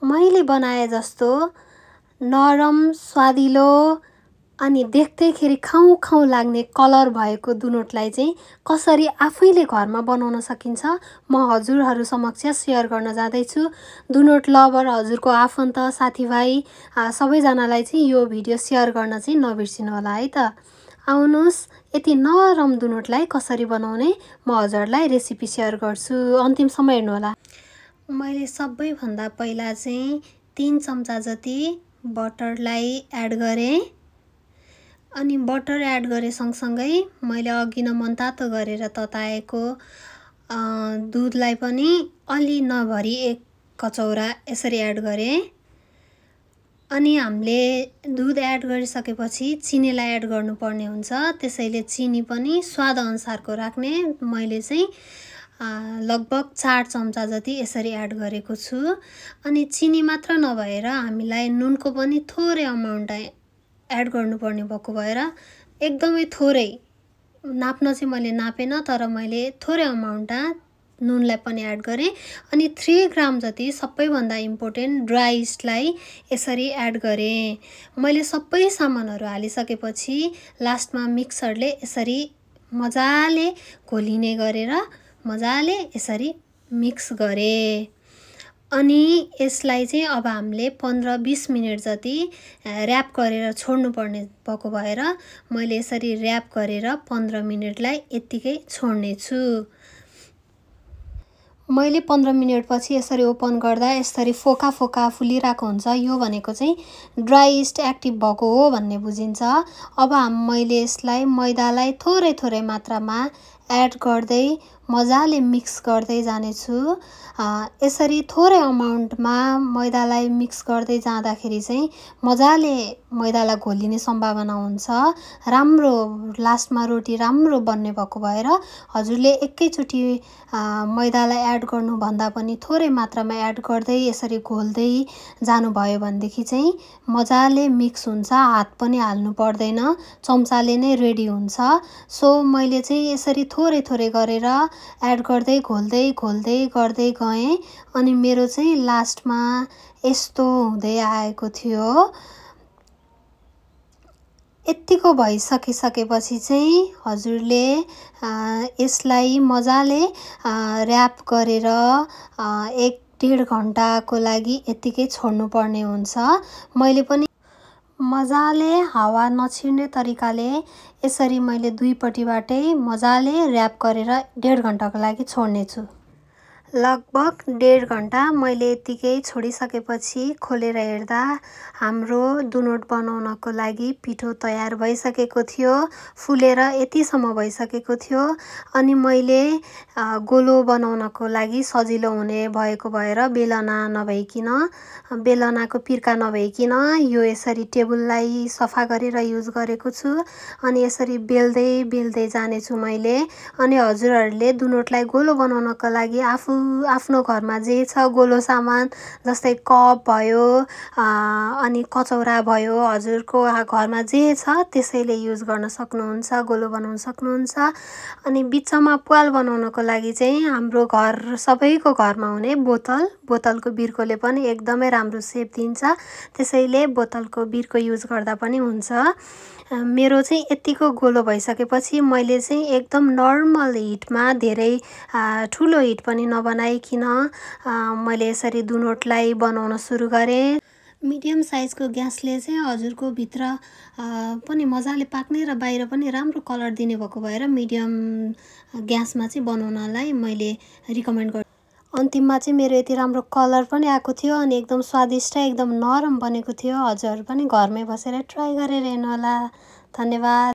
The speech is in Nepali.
मैले बनाए जस्तो नरम स्वादिलो अनि देख्दैखेरि खाउँ खाउँ लाग्ने कलर भएको दुनोटलाई चाहिँ कसरी आफैले घरमा बनाउन सकिन्छ म हजुरहरू समक्ष सेयर गर्न जाँदैछु। दुनोट लभर हजुरको आफन्त साथीभाइ सबैजनालाई चाहिँ यो भिडियो सेयर गर्न चाहिँ नबिर्सिनु होला है त। आउनुहोस् यति नरम दुनोटलाई कसरी बनाउने म हजुरलाई रेसिपी सेयर गर्छु, अन्तिमसम्म हेर्नु होला। मैले सबैभन्दा पहिला चाहिँ 3 चम्चा जति बटरलाई एड गरेँ अनि बटर एड गरे सँगसँगै मैले अघि नै मनतातो गरेर तताएको दुधलाई पनि अलि नभरी 1 कचौरा यसरी एड गरेँ। अनि हामीले दुध एड गरिसकेपछि चिनीलाई एड गर्नुपर्ने हुन्छ, त्यसैले चिनी पनि स्वाद अनुसारको राख्ने। मैले चाहिँ लगभग 4 चम्चा जति यसरी एड गरेको छु। अनि चिनी मात्र नभएर हामीलाई नुनको पनि थोरै अमाउन्ट एड गर्नुपर्ने भएको भएर एकदमै थोरै नाप्न चाहिँ मैले नापेन, तर मैले थोरै अमाउन्ट नुनलाई पनि एड गरेँ। अनि 3 ग्राम जति सबैभन्दा इम्पोर्टेन्ट ड्राई इस्टलाई यसरी एड गरेँ। मैले सबै सामानहरू हालिसकेपछि लास्टमा मिक्सरले यसरी मजाले घोलिने गरेर मजाले यसरी मिक्स गरेँ। अनि यसलाई चाहिँ अब हामीले 15-20 मिनेट जति र्याप गरेर छोड्नुपर्ने भएको भएर मैले यसरी र्याप गरेर 15 मिनेटलाई यत्तिकै छोड्ने छु। मैले 15 मिनेटपछि यसरी ओपन गर्दा यसरी फोका फोका फुलिरहेको हुन्छ, यो भनेको चाहिँ ड्राई इस्ट एक्टिभ भएको हो भन्ने बुझिन्छ। अब मैले यसलाई मैदालाई थोरै थोरै मात्रामा एड गर्दै मजाले मिक्स गर्दै जानेछु। यसरी थोरै अमाउन्टमा मैदालाई मिक्स गर्दै जाँदाखेरि चाहिँ मजाले मैदालाई घोलिने सम्भावना हुन्छ, राम्रो लास्टमा रोटी राम्रो बन्ने भएको भएर हजुरले एकैचोटि मैदालाई एड गर्नुभन्दा पनि थोरै मात्रामा एड गर्दै यसरी घोल्दै जानुभयो भनेदेखि चाहिँ मजाले मिक्स हुन्छ, हात पनि हाल्नु पर्दैन, चम्चाले नै रेडी हुन्छ। सो मैले चाहिँ यसरी थोरै थोरै गरेर एड गर्दै घोल्दै घोल्दै गर्दै गएँ अनि मेरो चाहिँ लास्टमा यस्तो हुँदै आएको थियो। यत्तिको भइसकेपछि चाहिँ हजुरले यसलाई मजाले र्याप गरेर 1-1.5 घण्टाको लागि यत्तिकै छोड्नुपर्ने हुन्छ। मैले पनि मजाले हावा नछिर्ने तरिकाले यसरी मैले दुईपट्टिबाटै मजाले र्याप गरेर 1.5 घण्टाको लागि छोड्ने छु। लगभग 1.5 घण्टा मैले यत्तिकै छोडिसकेपछि खोलेर हेर्दा हाम्रो दुनोट बनाउनको लागि पिठो तयार भइसकेको थियो, फुलेर यतिसम्म भइसकेको थियो। अनि मैले गोलो बनाउनको लागि सजिलो हुने भएको भएर बेलनाको पिर्का नभइकन यो यसरी टेबललाई सफा गरेर युज गरेको छु। अनि यसरी बेल्दै बेल्दै जानेछु मैले। अनि हजुरहरूले दुनोटलाई गोलो बनाउनको लागि आफ्नो घरमा जे छ गोलो सामान जस्तै कप भयो अनि कचौरा भयो, हजुरको घरमा जे छ त्यसैले युज गर्न सक्नुहुन्छ, गोलो बनाउन सक्नुहुन्छ। अनि बिचमा प्वाल बनाउनको लागि चाहिँ हाम्रो सबैको घरमा हुने बोतलको बिर्कोले पनि एकदमै राम्रो सेप दिन्छ, त्यसैले बोतलको बिर्को युज गर्दा पनि हुन्छ। मेरो चाहिँ यत्तिको गोलो भइसकेपछि मैले चाहिँ एकदम नर्मल हिटमा, धेरै ठुलो हिट पनि नबनाइकन मैले यसरी दुनोटलाई बनाउन सुरु गरेँ। मिडियम साइजको ग्यासले चाहिँ हजुरको भित्र पनि मजाले पाक्ने र बाहिर पनि राम्रो कलर दिने भएको भएर मिडियम ग्यासमा चाहिँ बनाउनलाई मैले रिकमेन्ड गर्छु। अन्तिममा चाहिँ मेरो यति राम्रो कलर पनि आएको थियो अनि एकदम स्वादिष्ट एकदम नरम बनेको थियो। हजुरहरू पनि घरमै बसेर ट्राई गरेर हेर्नु होला। धन्यवाद।